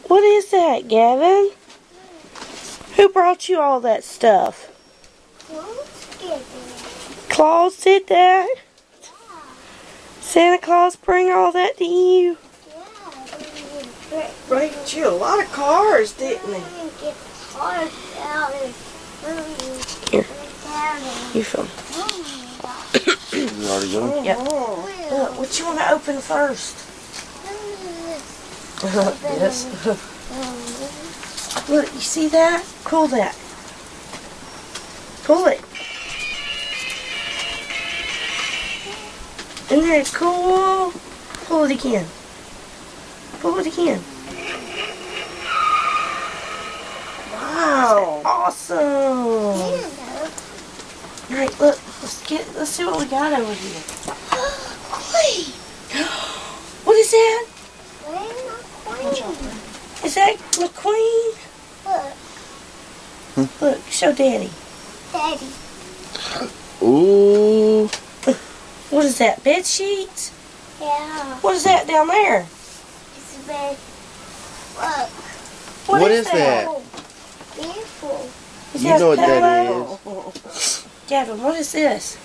What is that, Gavin? Who brought you all that stuff? Claus did that? Santa Claus bring all that to you? Brought you a lot of cars, didn't he? Here. You film. You already going? Yep. Look, what you want to open first? Yes. Look, you see that? Pull that. Pull it. Isn't that cool? Pull it again. Pull it again. Wow. Awesome. Alright, look. Let's see what we got over here. What is that? Is that McQueen? Look. Look, show Daddy. Daddy. Ooh. What is that? Bed sheets? Yeah. What is that down there? It's a bed. Look. What is that? Beautiful. Is You that know a what that pillow? Gavin, what is this?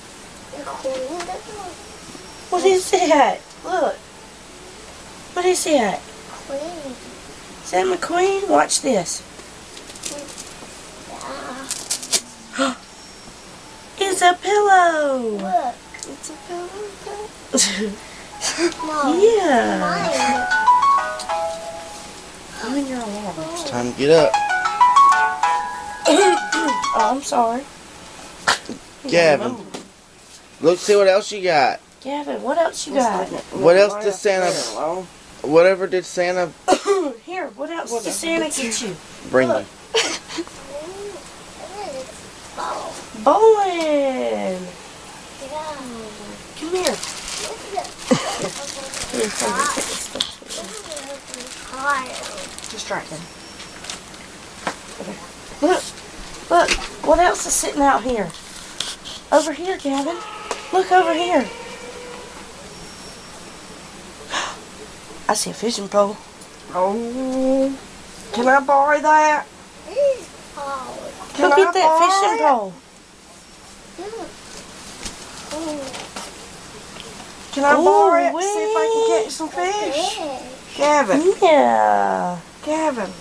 The queen. What is that? Look. What is that? Queen. Is that McQueen? Watch this. Yeah. It's a pillow. Look. It's a pillow. No. Yeah. Mine. I'm in your alarm. It's time to get up. Oh, I'm sorry. Gavin. Look, see what else you got. Gavin, what else you got? What else did Santa... Whatever did Santa Here, what else did Santa get you? bring Look. you? Bowling. Yeah. Come here. Distracting. Look. Look. What else is sitting out here? Over here, Gavin. Look over here. I see a fishing pole. Oh. Can I borrow that? Go get that fishing pole. Can I borrow it? See if I can catch some fish. Gavin. Yeah. Gavin.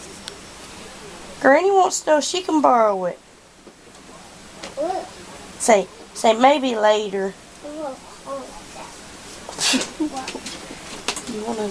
Granny wants to know if she can borrow it. Say maybe later. You wanna